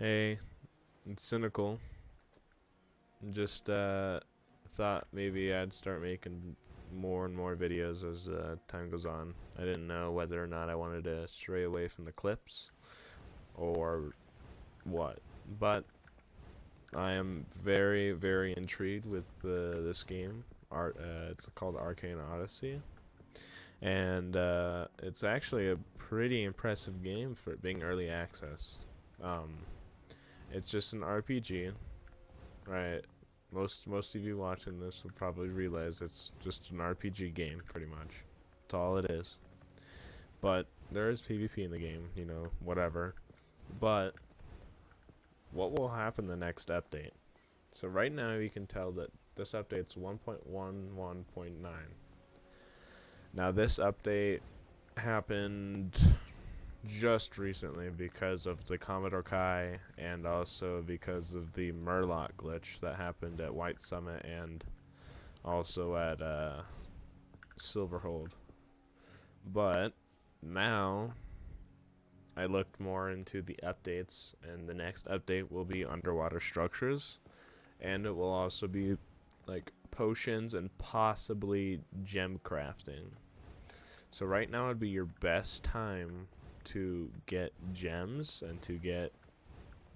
Hey, it's cynical. Just thought maybe I'd start making more and more videos as time goes on. I didn't know whether or not I wanted to stray away from the clips or what, but I am very, very intrigued with this game. It's called Arcane Odyssey, and it's actually a pretty impressive game for it being early access. Um, it's just an RPG. Right. Most of you watching this will probably realize it's just an RPG game, pretty much. That's all it is. But there is PvP in the game, whatever. But what will happen the next update? So right now you can tell that this update's 1.11.9. Now this update happened just recently because of the Commodore Kai and also because of the Murloc glitch that happened at White Summit and also at Silverhold. But now I looked more into the updates, and the next update will be underwater structures, and it will also be like potions and possibly gem crafting. So right now would be your best time to get gems and to get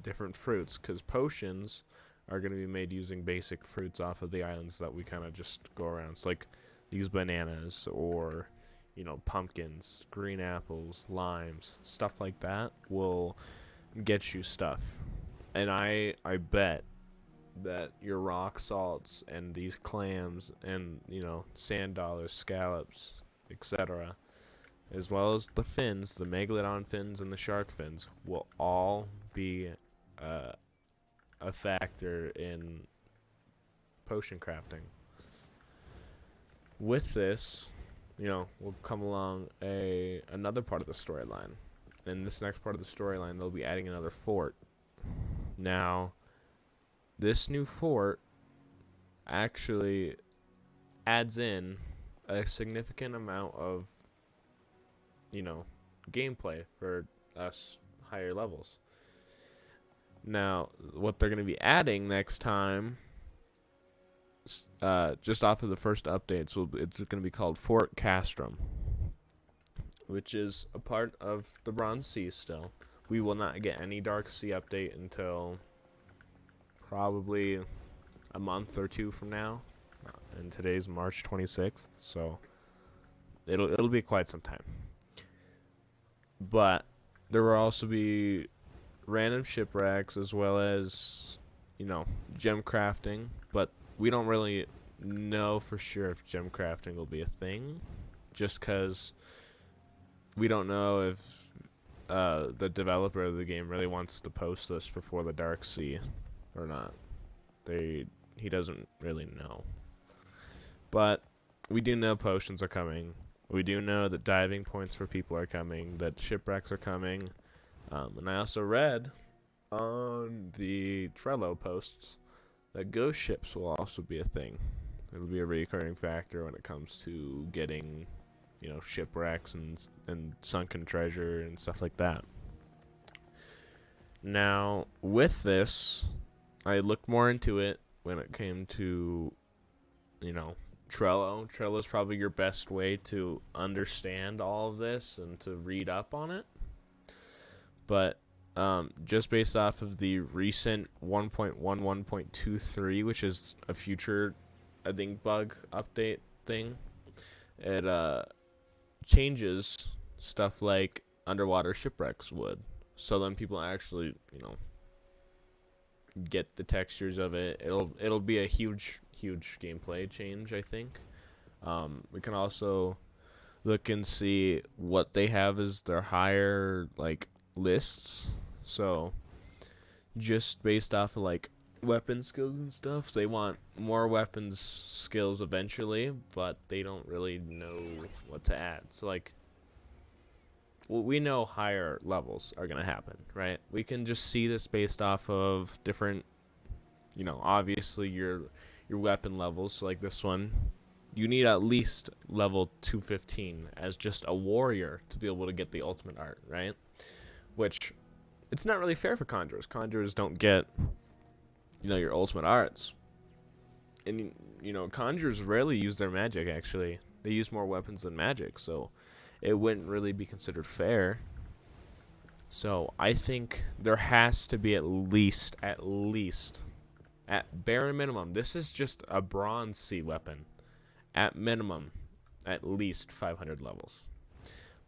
different fruits, because potions are going to be made using basic fruits off of the islands that we kind of just go around. It's like these bananas or pumpkins, green apples, limes, stuff like that will get you stuff. And I bet that your rock salts and these clams and sand dollars, scallops, etc., as well as the fins, the megalodon fins and the shark fins, will all be a factor in potion crafting. With this, will come along another part of the storyline. In this next part of the storyline, they'll be adding another fort. Now, this new fort actually adds in a significant amount of gameplay for us higher levels. Now, what they're going to be adding next time, just off of the first updates, it's going to be called Fort Castrum, which is a part of the Bronze Sea still. We will not get any Dark Sea update until probably a month or two from now, and today's March 26th, so it'll be quite some time. But there will also be random shipwrecks as well as, gem crafting. But we don't really know for sure if gem crafting will be a thing, just because we don't know if the developer of the game really wants to post this before the Dark Sea or not. He doesn't really know. But we do know potions are coming. We do know that diving points for people are coming, that shipwrecks are coming. And I also read on the Trello posts that ghost ships will also be a thing. It'll be a recurring factor when it comes to getting, shipwrecks and sunken treasure and stuff like that. Now, with this, I looked more into it when it came to, Trello. Trello is probably your best way to understand all of this and to read up on it. But just based off of the recent 1.11.23, which is a future, I think, bug update thing, it changes stuff like underwater shipwrecks would. So then people actually, get the textures of it. It'll be a huge gameplay change, I think. We can also look and see what they have as their higher lists. So just based off of weapon skills and stuff, they want more weapons skills eventually, but they don't really know what to add. So we know higher levels are going to happen, right? We can just see this based off of different, obviously your weapon levels. So this one, you need at least level 215 as just a warrior to be able to get the ultimate art, right? Which it's not really fair for conjurers. Conjurers don't get, your ultimate arts. And, conjurers rarely use their magic, actually. They use more weapons than magic, so it wouldn't really be considered fair. So I think there has to be at least, at bare minimum, this is just a bronze C weapon. At minimum, at least 500 levels.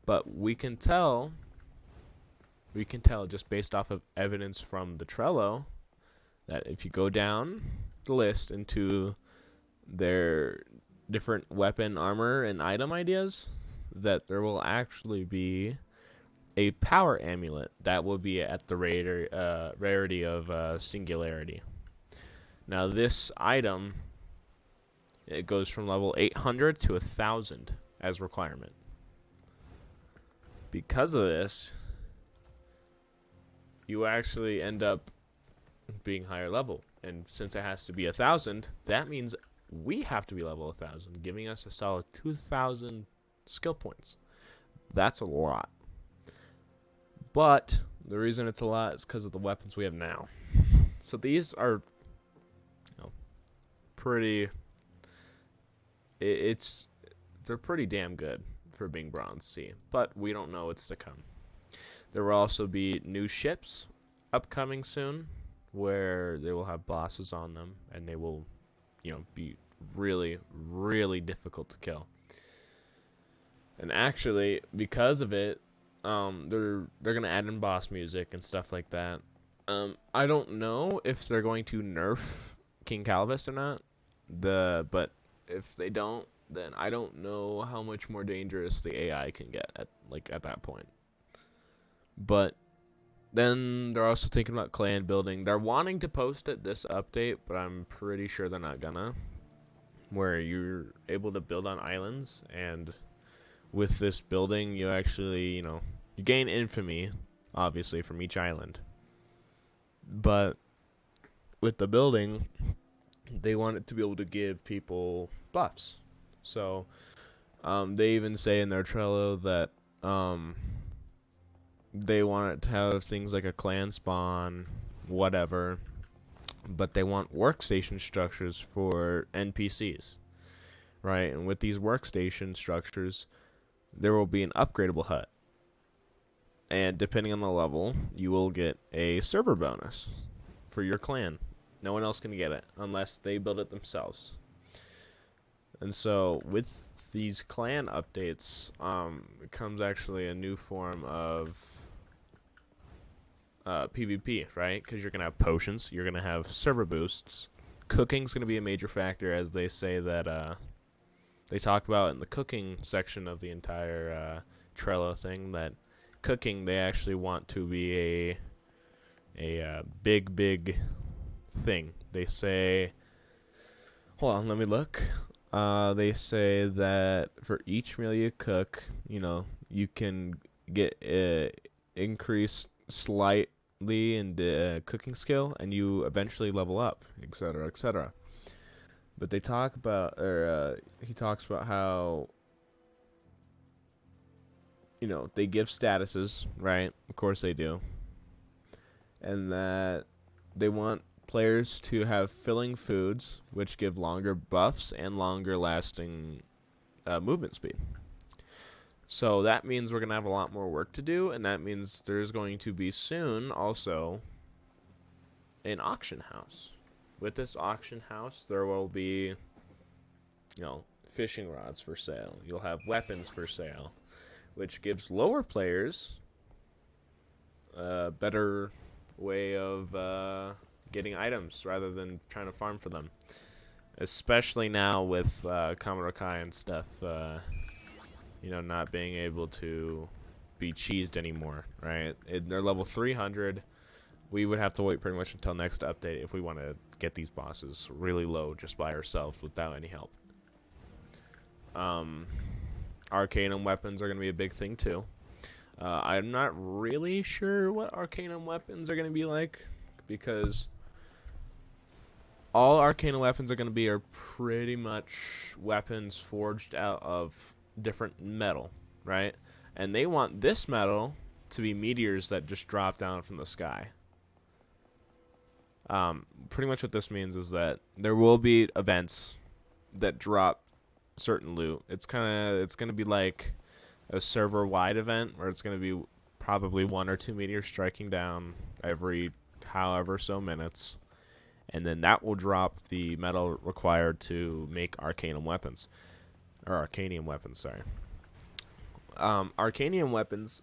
But we can tell just based off of evidence from the Trello that if you go down the list into their different weapon, armor, and item ideas, that there will actually be a power amulet that will be at the rarity of singularity. Now this item, it goes from level 800 to 1,000 as requirement. Because of this, you actually end up being higher level. And since it has to be 1,000, that means we have to be level 1,000, giving us a solid 2,000 skill points. That's a lot. But the reason it's a lot is because of the weapons we have now. So these are, pretty. They're pretty damn good for being bronze C, but we don't know what's to come. There will also be new ships upcoming soon, where they will have bosses on them, and they will, be really, really difficult to kill. And actually, because of it, they're gonna add in boss music and stuff like that. I don't know if they're going to nerf King Calvus or not. But if they don't, then I don't know how much more dangerous the AI can get at that point. But then they're also thinking about clan building. They're wanting to post it this update, but I'm pretty sure they're not gonna. Where you're able to build on islands, and with this building, you actually, you gain infamy, obviously, from each island. But with the building, they want it to be able to give people buffs. So they even say in their Trello that they want it to have things like a clan spawn, whatever, but they want workstation structures for NPCs, right? And with these workstation structures, there will be an upgradable hut. And depending on the level, you will get a server bonus for your clan. No one else can get it unless they build it themselves. And so with these clan updates, it comes actually a new form of PvP, right? Because you're going to have potions, you're going to have server boosts. Cooking's going to be a major factor, as they say that they talk about in the cooking section of the entire Trello thing, that cooking, they actually want to be a big thing. They say, hold on, let me look. They say that for each meal you cook, you can get increased slightly in the cooking skill, and you eventually level up, etc., etc. But they talk about, he talks about how, they give statuses, right? Of course they do. And that they want players to have filling foods, which give longer buffs and longer lasting movement speed. So that means we're going to have a lot more work to do, and that means there's going to be soon also an auction house. With this auction house, there will be, fishing rods for sale. You'll have weapons for sale, which gives lower players a better way of getting items rather than trying to farm for them. Especially now with Commodore Kai and stuff, not being able to be cheesed anymore, right? They're level 300. We would have to wait pretty much until next update if we want to get these bosses really low just by ourselves without any help. Arcane weapons are going to be a big thing too. I'm not really sure what Arcane weapons are going to be like, because all Arcane weapons are going to be are pretty much weapons forged out of different metal, right? And they want this metal to be meteors that just drop down from the sky. Pretty much what this means is that there will be events that drop certain loot. It's gonna be like a server-wide event where it's gonna be probably 1 or 2 meteors striking down every however so minutes, and then that will drop the metal required to make arcanium weapons, sorry. Arcanium weapons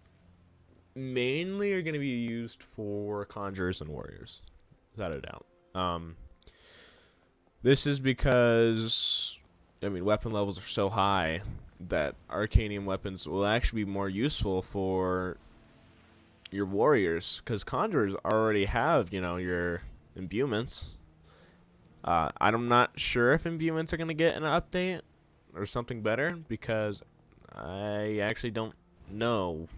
mainly are going to be used for conjurers and warriors, without a doubt. This is because, I mean, weapon levels are so high that arcanium weapons will actually be more useful for your warriors, because conjurers already have, your imbuements. I'm not sure if imbuements are going to get an update or something better, because I actually don't know.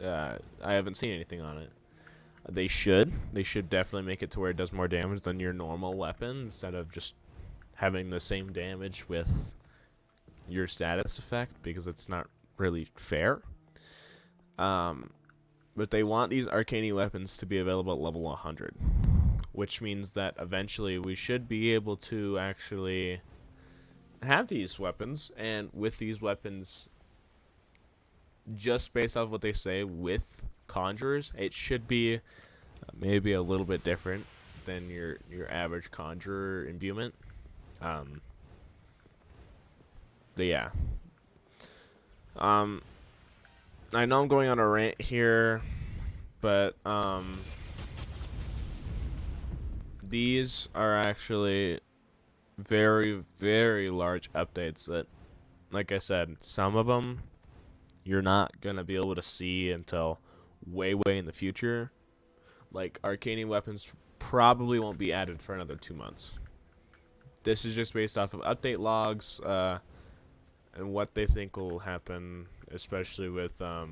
I haven't seen anything on it. They should definitely make it to where it does more damage than your normal weapon, instead of just having the same damage with your status effect, because it's not really fair. But they want these arcane weapons to be available at level 100, which means that eventually we should be able to actually have these weapons, and with these weapons, just based off what they say with conjurers, it should be maybe a little bit different than your average conjurer imbuement. But yeah. I know I'm going on a rant here, but these are actually very, very large updates that, like I said, some of them you're not going to be able to see until way, way in the future. Like, arcane weapons probably won't be added for another 2 months. This is just based off of update logs and what they think will happen, especially with, there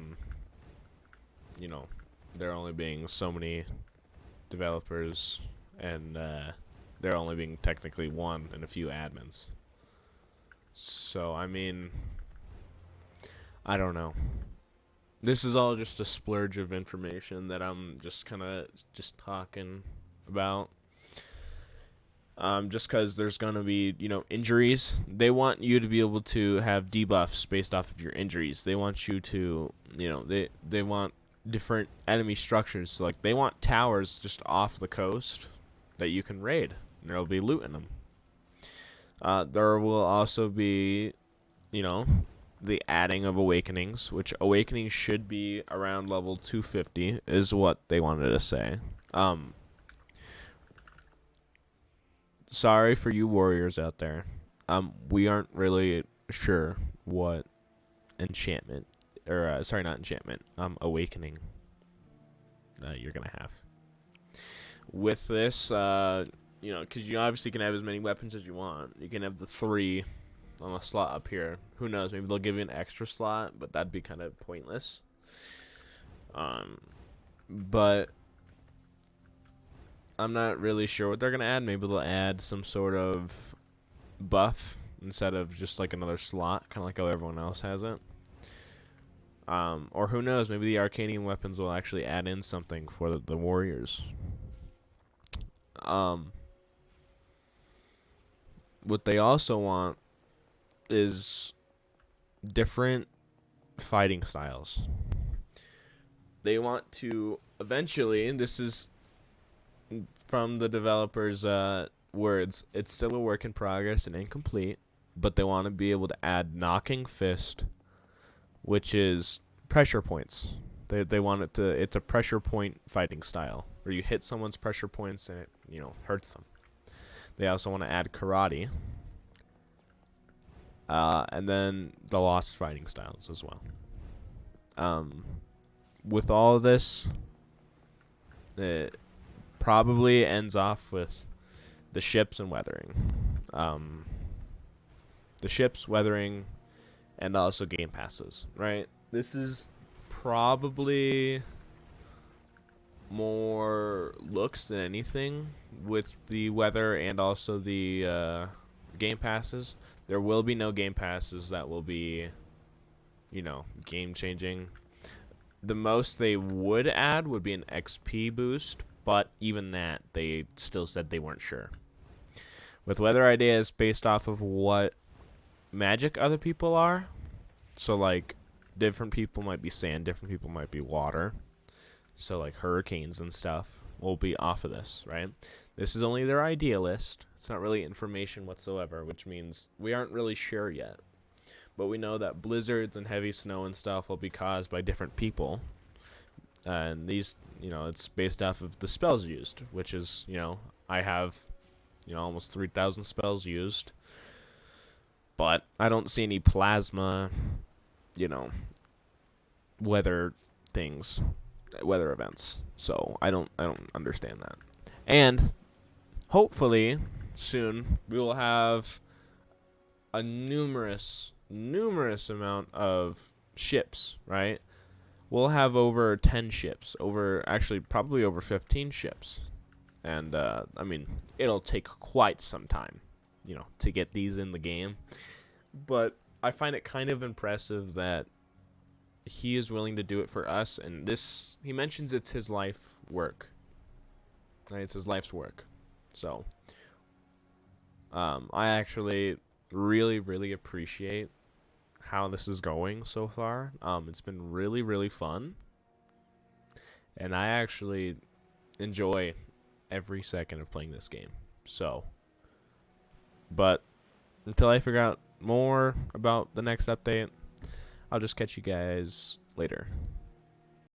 only being so many developers, and there only being technically one and a few admins. So, I mean, I don't know. This is all just a splurge of information that I'm just kind of just talking about. Just because there's going to be, injuries. They want you to be able to have debuffs based off of your injuries. They want you to, they want different enemy structures. So, like, they want towers just off the coast that you can raid, and there'll be loot in them. There will also be, the adding of awakenings, which awakenings should be around level 250, is what they wanted to say. Sorry for you warriors out there. We aren't really sure what enchantment, or not enchantment, awakening you're gonna have. With this, because you obviously can have as many weapons as you want. You can have the 3 on a slot up here. Who knows? Maybe they'll give you an extra slot, but that'd be kind of pointless. But I'm not really sure what they're gonna add. Maybe they'll add some sort of buff instead of just like another slot, kind of like how everyone else has it. Or who knows? Maybe the arcane weapons will actually add in something for the warriors. What they also want is different fighting styles. They want to eventually, and this is from the developers' words, it's still a work in progress and incomplete, but they want to be able to add knocking fist, which is pressure points. They want it's a pressure point fighting style, where you hit someone's pressure points and it, hurts them. They also want to add karate, and then the lost fighting styles as well. With all of this, it probably ends off with the ships and weathering. The ships, weathering, and also game passes, right? This is probably more looks than anything with the weather and also the game passes. There will be no game passes that will be, game changing. the most they would add would be an XP boost, but even that, they still said they weren't sure. With weather ideas based off of what magic other people are, so like different people might be sand, different people might be water, so like hurricanes and stuff will be off of this, right? This is only their idea list. It's not really information whatsoever, which means we aren't really sure yet. But we know that blizzards and heavy snow and stuff will be caused by different people. And these, it's based off of the spells used, which is, I have, almost 3,000 spells used. But I don't see any plasma, weather things, weather events. So I don't understand that. And hopefully soon we will have a numerous amount of ships, right? We'll have over 10 ships, probably over 15 ships. And, it'll take quite some time, to get these in the game. But I find it kind of impressive that he is willing to do it for us. And he mentions it's his life work. Right? It's his life's work. So, I actually really, really appreciate how this is going so far. It's been really, really fun. And I actually enjoy every second of playing this game. So, but until I figure out more about the next update, I'll just catch you guys later.